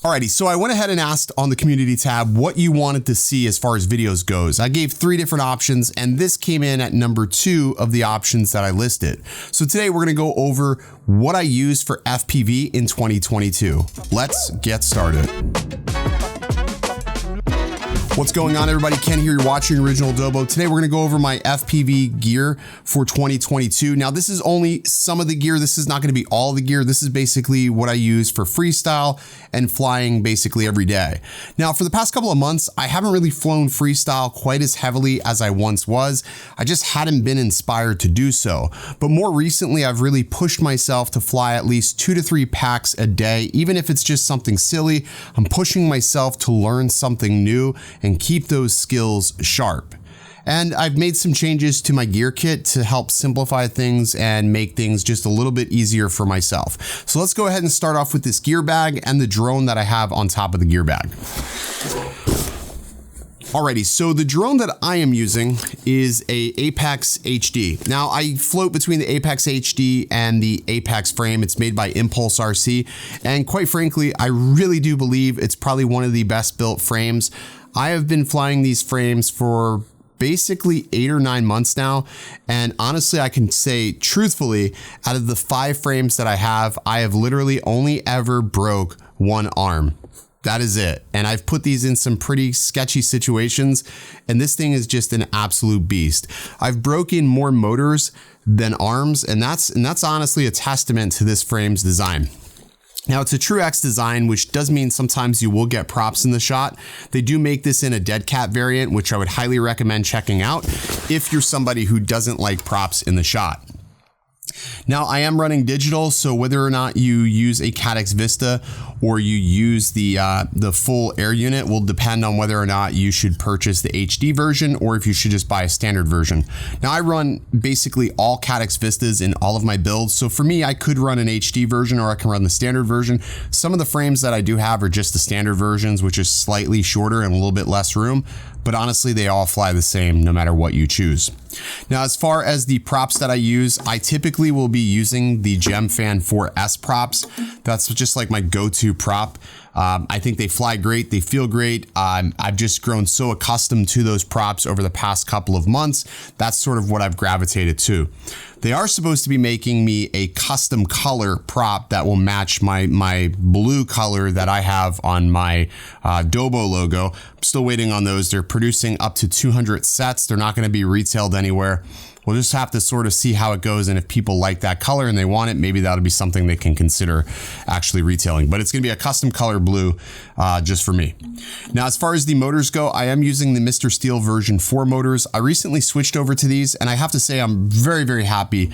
Alrighty, so I went ahead and asked on the community tab what you wanted to see as far as videos goes. I gave 3 different options and this came in at number 2 of the options that I listed. So today we're gonna go over what I use for FPV in 2022. Let's get started. What's going on, everybody? Ken here, you're watching OriginaldoBo. Today we're gonna go over my FPV gear for 2022. Now this is only some of the gear. This is not gonna be all the gear. This is basically what I use for freestyle and flying basically every day. Now for the past couple of months, I haven't really flown freestyle quite as heavily as I once was. I just hadn't been inspired to do so. But more recently, I've really pushed myself to fly at least 2 to 3 packs a day. Even if it's just something silly, I'm pushing myself to learn something new and keep those skills sharp. And I've made some changes to my gear kit to help simplify things and make things just a little bit easier for myself. So let's go ahead and start off with this gear bag and the drone that I have on top of the gear bag. Alrighty, so the drone that I am using is a Apex HD. Now I float between the Apex HD and the Apex frame. It's made by Impulse RC. And quite frankly, I really do believe it's probably one of the best built frames. I have been flying these frames for basically 8 or 9 months now. And honestly, I can say truthfully, out of the 5 frames that I have literally only ever broke 1 arm. That is it. And I've put these in some pretty sketchy situations, and this thing is just an absolute beast. I've broken more motors than arms, and that's honestly a testament to this frame's design. Now it's a True X design, which does mean sometimes you will get props in the shot. They do make this in a dead cat variant, which I would highly recommend checking out if you're somebody who doesn't like props in the shot. Now I am running digital, so whether or not you use a CATX Vista or you use the full air unit will depend on whether or not you should purchase the HD version or if you should just buy a standard version. Now I run basically all CATX Vistas in all of my builds, so for me I could run an HD version or I can run the standard version. Some of the frames that I do have are just the standard versions, which is slightly shorter and a little bit less room, but honestly they all fly the same no matter what you choose. Now as far as the props that I use, I typically will be using the GemFan 4S props. That's just like my go-to prop. I think they fly great, they feel great. I've just grown so accustomed to those props over the past couple of months. That's sort of what I've gravitated to. They are supposed to be making me a custom color prop that will match my blue color that I have on my Dobo logo. I'm still waiting on those. They're producing up to 200 sets. They're not going to be retailed anywhere. We'll just have to sort of see how it goes, and if people like that color and they want it, maybe that'll be something they can consider actually retailing. But it's gonna be a custom color blue just for me. Now, as far as the motors go, I am using the Mr. Steel version 4 motors. I recently switched over to these, and I have to say I'm very, very happy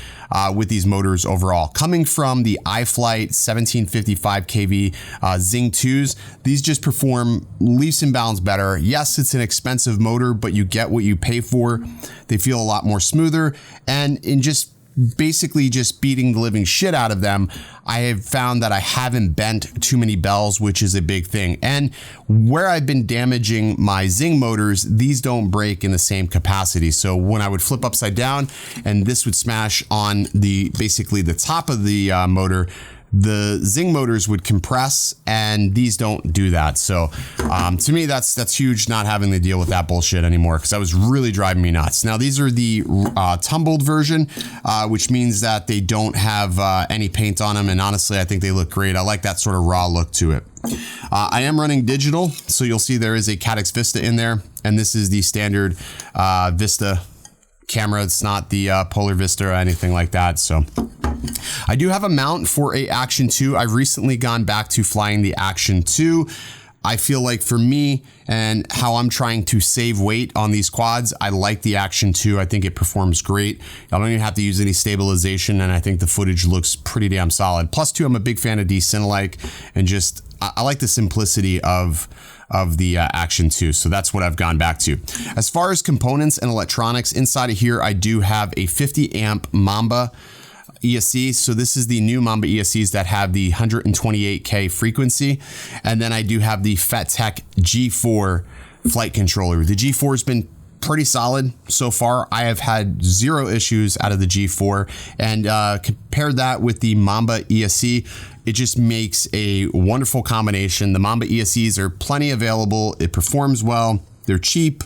with these motors overall. Coming from the iFlight 1755 kV Zing 2s, these just perform leaps and bounds better. Yes, it's an expensive motor, but you get what you pay for. They feel a lot more smoother, and in just basically just beating the living shit out of them, I have found that I haven't bent too many bells, which is a big thing. And where I've been damaging my Zing motors, these don't break in the same capacity. So when I would flip upside down and this would smash on basically the top of the motor, the Zing motors would compress, and these don't do that. So to me, that's huge, not having to deal with that bullshit anymore, because that was really driving me nuts. Now these are the tumbled version, which means that they don't have any paint on them, and honestly I think they look great. I like that sort of raw look to it. I am running digital, so you'll see there is a CATX Vista in there, and this is the standard Vista camera. It's not the Polar Vista or anything like that. So I do have a mount for a Action 2. I've recently gone back to flying the Action 2. I feel like for me and how I'm trying to save weight on these quads, I like the Action 2. I think it performs great. I don't even have to use any stabilization, and I think the footage looks pretty damn solid. Plus two, I'm a big fan of D-Cinelike, and just I like the simplicity of the Action 2. So that's what I've gone back to. As far as components and electronics, inside of here I do have a 50 amp Mamba Esc. So this is the new Mamba Escs that have the 128K frequency. And then I do have the FetTech G4 flight controller. The G4 has been pretty solid so far. I have had 0 issues out of the G4, and compared that with the Mamba Esc, it just makes a wonderful combination. The Mamba Escs are plenty available. It performs well. They're cheap.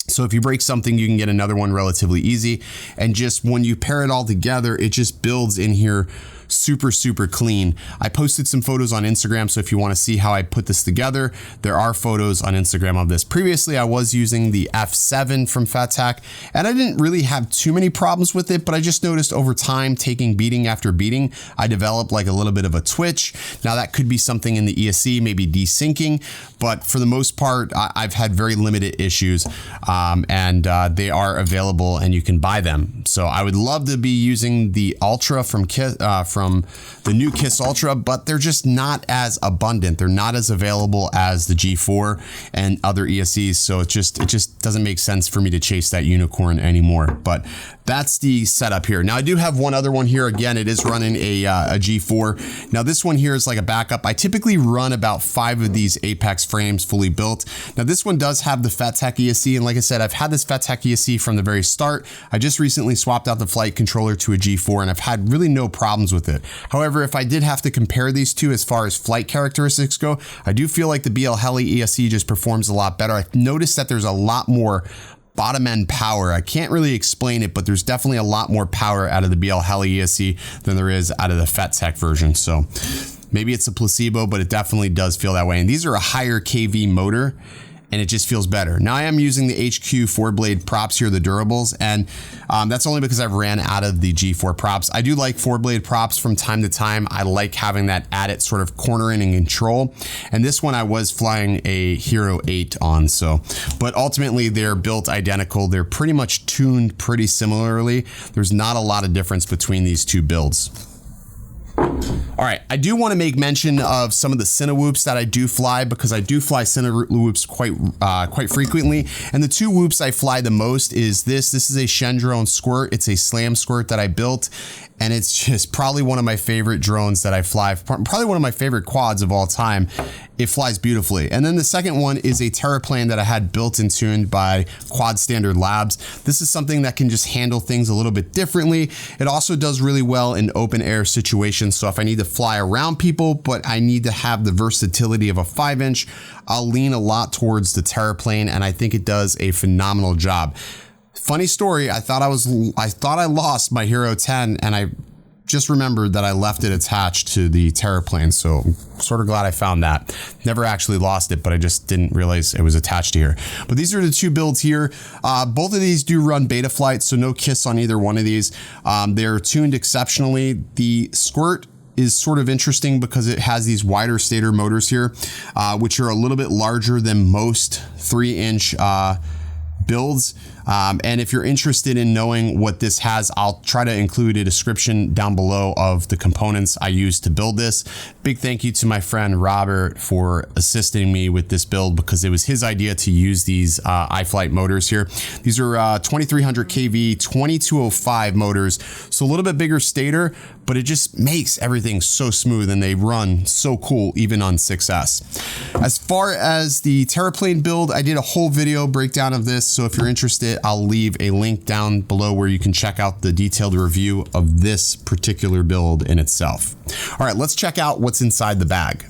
So if you break something, you can get another one relatively easy. And just when you pair it all together, it just builds in here super, super clean. I posted some photos on Instagram, so if you want to see how I put this together, there are photos on Instagram of this. Previously, I was using the F7 from Fattac, and I didn't really have too many problems with it, but I just noticed over time, taking beating after beating, I developed like a little bit of a twitch. Now that could be something in the ESC, maybe desyncing, but for the most part, I've had very limited issues, and they are available and you can buy them. So I would love to be using the Ultra from the new KISS Ultra, but they're just not as abundant. They're not as available as the G4 and other ESCs. So it just doesn't make sense for me to chase that unicorn anymore. But that's the setup here. Now I do have one other one here. Again, it is running a G4. Now this one here is like a backup. I typically run about 5 of these Apex frames fully built. Now this one does have the Fattac ESC, and like I said, I've had this Fattac ESC from the very start. I just recently swapped out the flight controller to a G4, and I've had really no problems with it. However, if I did have to compare these two as far as flight characteristics go, I do feel like the BL Heli ESC just performs a lot better. I've noticed that there's a lot more bottom end power. I can't really explain it, but there's definitely a lot more power out of the BL Heli ESC than there is out of the Fattac version. So maybe it's a placebo, but it definitely does feel that way. And these are a higher KV motor, and it just feels better. Now I am using the HQ 4-blade props here, the durables, and that's only because I've ran out of the G4 props. I do like 4-blade props from time to time. I like having that added sort of cornering and control. And this one I was flying a Hero 8 on, so, but ultimately they're built identical. They're pretty much tuned pretty similarly. There's not a lot of difference between these two builds. All right, I do want to make mention of some of the Cinewhoops that I do fly, because I do fly Cinewhoops quite frequently. And the 2 whoops I fly the most is this. This is a Shendrone Squirt. It's a slam squirt that I built, and it's just probably one of my favorite drones that I fly. Probably one of my favorite quads of all time. It flies beautifully. And then the second one is a Terraplane that I had built and tuned by Quad Standard Labs. This is something that can just handle things a little bit differently. It also does really well in open air situations. So if I need to fly around people, but I need to have the versatility of a 5-inch, I'll lean a lot towards the Terraplane, and I think it does a phenomenal job. Funny story, I thought I lost my Hero 10, and I just remembered that I left it attached to the Terraplane, so I'm sort of glad I found that. Never actually lost it, but I just didn't realize it was attached to here. But these are the 2 builds here. Both of these do run beta flight, so no KISS on either one of these. They're tuned exceptionally. The Squirt is sort of interesting because it has these wider stator motors here, which are a little bit larger than most 3-inch builds. And if you're interested in knowing what this has, I'll try to include a description down below of the components I used to build this. Big thank you to my friend Robert for assisting me with this build, because it was his idea to use these iFlight motors here. These are 2300 kV 2205 motors, so a little bit bigger stator, but it just makes everything so smooth, and they run so cool even on 6S. As far as the Terraplane build, I did a whole video breakdown of this, so if you're interested, I'll leave a link down below where you can check out the detailed review of this particular build in itself. All right, let's check out what's inside the bag.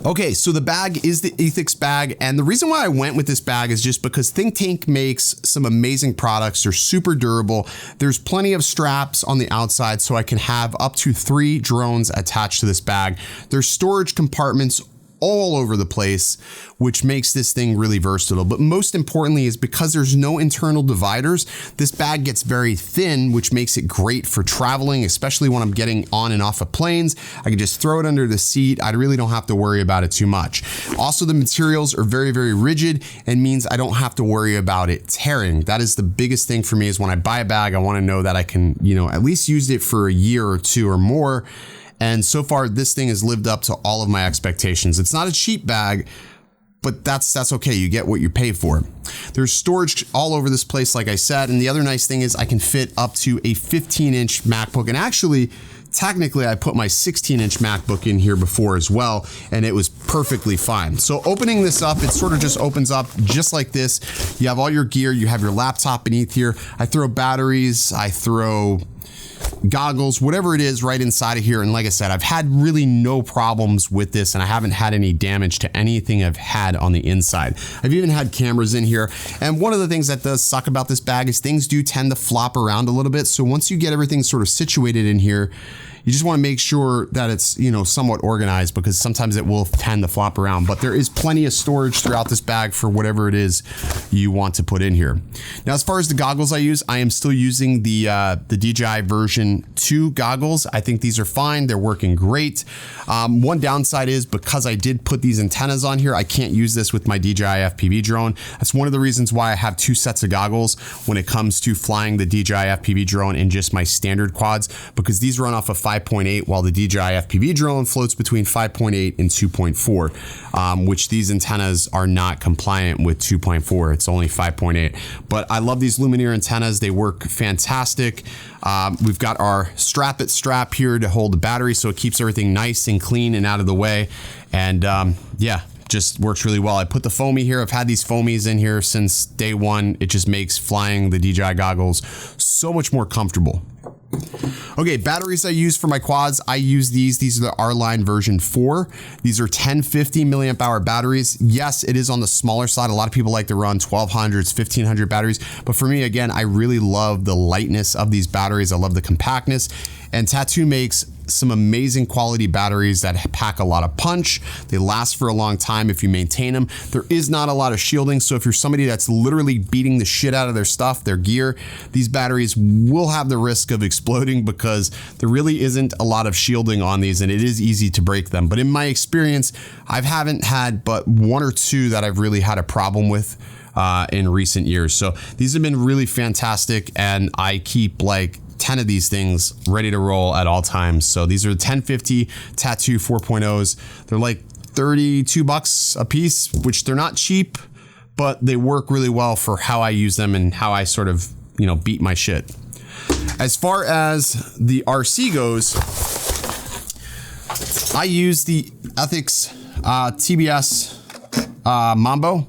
Okay, so the bag is the Ethics bag, and the reason why I went with this bag is just because Think Tank makes some amazing products. They're super durable. There's plenty of straps on the outside, so I can have up to 3 drones attached to this bag. There's storage compartments all over the place, which makes this thing really versatile. But most importantly is because there's no internal dividers, this bag gets very thin, which makes it great for traveling, especially when I'm getting on and off of planes. I can just throw it under the seat. I really don't have to worry about it too much. Also, the materials are very, very rigid, and means I don't have to worry about it tearing. That is the biggest thing for me, is when I buy a bag, I want to know that I can, at least use it for a year or 2 or more. And so far, this thing has lived up to all of my expectations. It's not a cheap bag, but that's okay. You get what you pay for. There's storage all over this place, like I said. And the other nice thing is I can fit up to a 15-inch MacBook. And actually, technically I put my 16-inch MacBook in here before as well, and it was perfectly fine. So opening this up, it sort of just opens up just like this. You have all your gear, you have your laptop beneath here. I throw batteries, I throw goggles, whatever it is right inside of here. And like I said, I've had really no problems with this, and I haven't had any damage to anything I've had on the inside. I've even had cameras in here. And one of the things that does suck about this bag is things do tend to flop around a little bit. So once you get everything sort of situated in here, you just want to make sure that it's, you know, somewhat organized, because sometimes it will tend to flop around. But there is plenty of storage throughout this bag for whatever it is you want to put in here. Now, as far as the goggles I use, I am still using the DJI version 2 goggles. I think these are fine. They're working great. One downside is because I did put these antennas on here, I can't use this with my DJI FPV drone. That's one of the reasons why I have 2 sets of goggles when it comes to flying the DJI FPV drone in just my standard quads, because these run off of 5.8 while the DJI FPV drone floats between 5.8 and 2.4, which these antennas are not compliant with 2.4. It's only 5.8. But I love these Lumineer antennas. They work fantastic. We've got our strap here to hold the battery, so it keeps everything nice and clean and out of the way. And yeah, just works really well. I put the foamy here. I've had these foamies in here since day one. It just makes flying the DJI goggles so much more comfortable. Okay, batteries I use for my quads, I use these. These are the R-Line version 4. These are 1050 milliamp hour batteries. Yes, it is on the smaller side. A lot of people like to run 1200s, 1500 batteries. But for me, again, I really love the lightness of these batteries. I love the compactness. And Tattu makes some amazing quality batteries that pack a lot of punch. They last for a long time if you maintain them. There is not a lot of shielding, so if you're somebody that's literally beating the shit out of their stuff, their gear, these batteries will have the risk of exploding because there really isn't a lot of shielding on these, and it is easy to break them. But in my experience, I haven't had but 1 or 2 that I've really had a problem with in recent years. So these have been really fantastic, and I keep like 10 of these things ready to roll at all times. So these are 1050 Tattu 4.0s. They're like $32 a piece, which they're not cheap, but they work really well for how I use them and how I sort of, you know, beat my shit. As far as the RC goes, I use the Ethics TBS Mamba,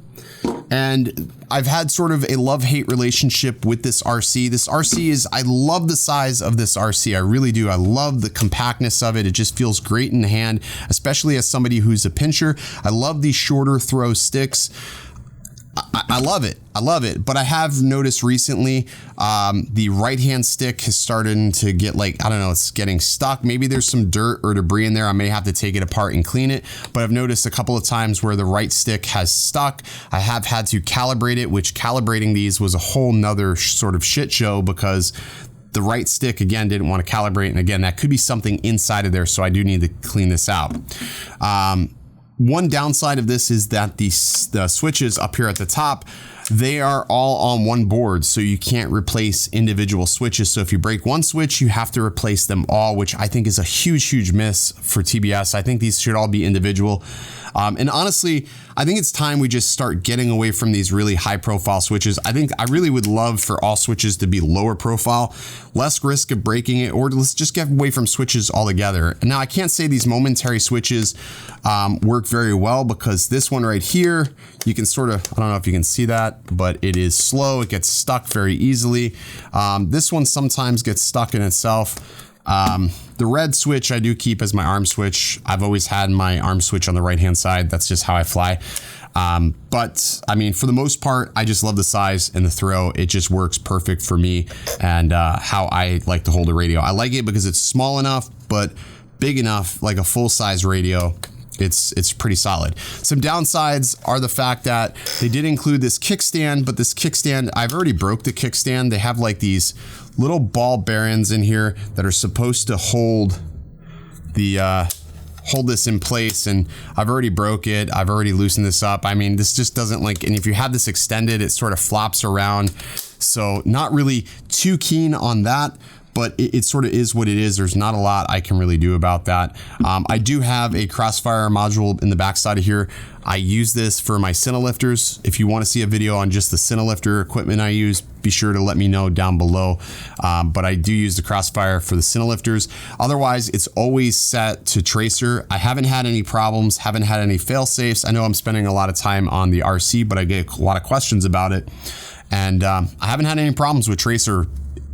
and I've had sort of a love-hate relationship with this RC. This RC is, I love the size of this RC. I really do. I love the compactness of it. It just feels great in the hand, especially as somebody who's a pincher. I love these shorter throw sticks. I love it. I love it. But I have noticed recently the right-hand stick is starting to get like, I don't know, it's getting stuck. Maybe there's some dirt or debris in there. I may have to take it apart and clean it. But I've noticed a couple of times where the right stick has stuck. I have had to calibrate it, which calibrating these was a whole nother sort of shit show because the right stick, again, didn't want to calibrate. And again, that could be something inside of there. So I do need to clean this out. One downside of this is that the switches up here at the top, they are all on one board, so you can't replace individual switches. So if you break one switch, you have to replace them all, which I think is a huge, huge miss for TBS. I think these should all be individual. And honestly, I think it's time we just start getting away from these really high profile switches. I think I really would love for all switches to be lower profile, less risk of breaking it, or let's just get away from switches altogether. Now, I can't say these momentary switches work very well, because this one right here, you can sort of, I don't know if you can see that, but it is slow. It gets stuck very easily. This one sometimes gets stuck in itself. The red switch I do keep as my arm switch. I've always had my arm switch on the right hand side. That's just how I fly. But I mean, for the most part, I just love the size and the throw. It just works perfect for me and how I like to hold a radio. I like it because it's small enough, but big enough, like a full size radio. It's pretty solid. Some downsides are the fact that they did include this kickstand, but this kickstand, I've already broke the kickstand. They have like these little ball bearings in here that are supposed to hold the hold this in place, and I've already broke it. I've already loosened this up. I mean, this just doesn't like, and if you have this extended, it sort of flops around. So not really too keen on that. but it sort of is what it is. There's not a lot I can really do about that. I do have a Crossfire module in the backside of here. I use this for my Cinelifters. If you want to see a video on just the Cinelifter equipment I use, be sure to let me know down below. But I do use the Crossfire for the Cinelifters. Otherwise, it's always set to tracer. I haven't had any problems, haven't had any fail safes. I know I'm spending a lot of time on the RC, but I get a lot of questions about it. And I haven't had any problems with tracer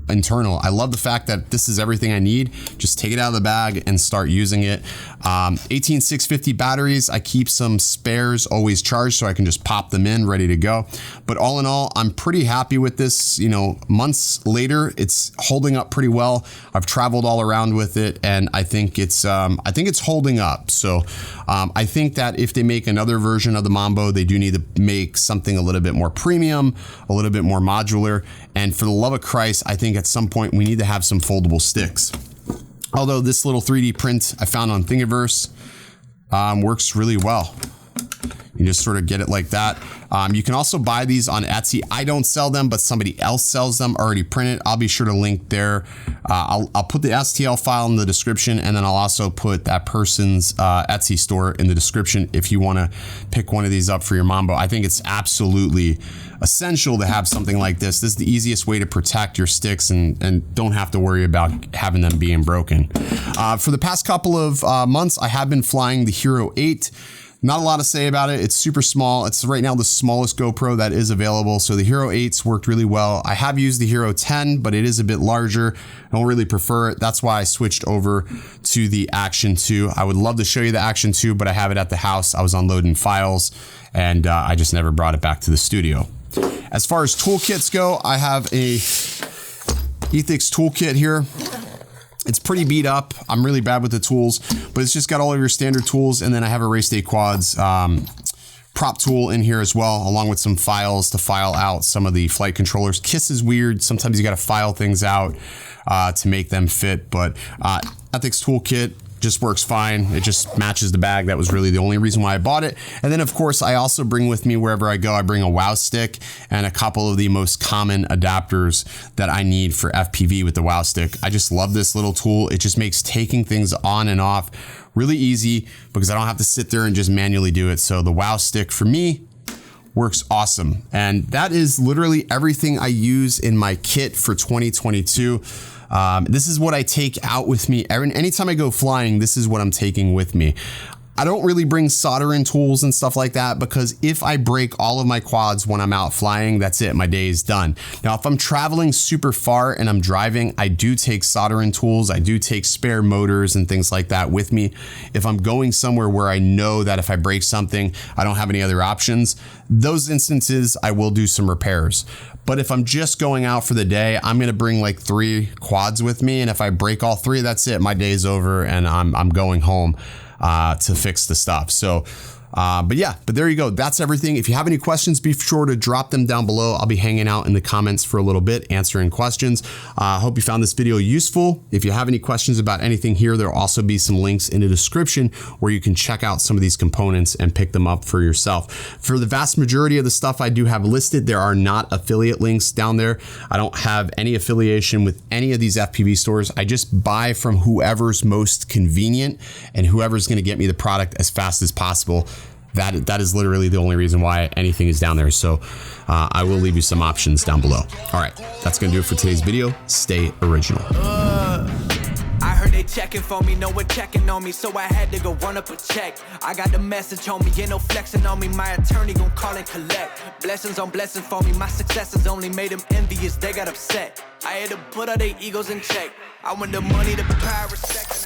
internal. I love the fact that this is everything I need. Just take it out of the bag and start using it. 18650 batteries. I keep some spares always charged so I can just pop them in ready to go. But all in all, I'm pretty happy with this. You know, months later, it's holding up pretty well. I've traveled all around with it, and I think it's holding up. So I think that if they make another version of the Mambo, they do need to make something a little bit more premium, a little bit more modular. And for the love of Christ, I think at some point we need to have some foldable sticks. Although this little 3D print I found on Thingiverse works really well. You just sort of get it like that. You can also buy these on Etsy. I don't sell them, but somebody else sells them already printed. I'll be sure to link there. I'll put the STL file in the description, and then I'll also put that person's Etsy store in the description if you want to pick one of these up for your Mambo. I think it's absolutely essential to have something like this. This is the easiest way to protect your sticks and don't have to worry about having them being broken. For the past couple of months, I have been flying the Hero 8. Not a lot to say about it. It's super small. It's right now the smallest GoPro that is available. So the Hero 8's worked really well. I have used the Hero 10, but it is a bit larger. I don't really prefer it. That's why I switched over to the Action 2. I would love to show you the Action 2, but I have it at the house. I was unloading files, and I just never brought it back to the studio. As far as toolkits go, I have a Ethix toolkit here. It's pretty beat up. I'm really bad with the tools, but it's just got all of your standard tools. And then I have a Race Day Quads prop tool in here as well, along with some files to file out some of the flight controllers. KISS is weird. Sometimes you got to file things out to make them fit, but Ethix toolkit just works fine. It just matches the bag. That was really the only reason why I bought it. And then of course, I also bring with me wherever I go, I bring a WOW stick and a couple of the most common adapters that I need for FPV with the WOW stick. I just love this little tool. It just makes taking things on and off really easy because I don't have to sit there and just manually do it. So the WOW stick for me works awesome. And that is literally everything I use in my kit for 2022. This is what I take out with me. Anytime I go flying, this is what I'm taking with me. I don't really bring soldering tools and stuff like that because if I break all of my quads when I'm out flying, that's it, my day is done. Now, if I'm traveling super far and I'm driving, I do take soldering tools. I do take spare motors and things like that with me. If I'm going somewhere where I know that if I break something, I don't have any other options, those instances, I will do some repairs. But if I'm just going out for the day, I'm gonna bring like 3 quads with me. And if I break all 3, that's it, my day's over and I'm going home to fix the stuff. So, but there you go. That's everything. If you have any questions, be sure to drop them down below. I'll be hanging out in the comments for a little bit, answering questions. I hope you found this video useful. If you have any questions about anything here, there'll also be some links in the description where you can check out some of these components and pick them up for yourself. For the vast majority of the stuff I do have listed, there are not affiliate links down there. I don't have any affiliation with any of these FPV stores. I just buy from whoever's most convenient and whoever's going to get me the product as fast as possible. That is literally the only reason why anything is down there. So I will leave you some options down below. All right, that's gonna do it for today's video. Stay original. I heard they checking for me, no one checking on me, so I had to go run up a check. I got the message on me, ain't no flexing on me, my attorney gon' call and collect. Blessings on blessings for me, my successes only made them envious, they got upset. I had to put all their egos in check. I want the money, the power, respect.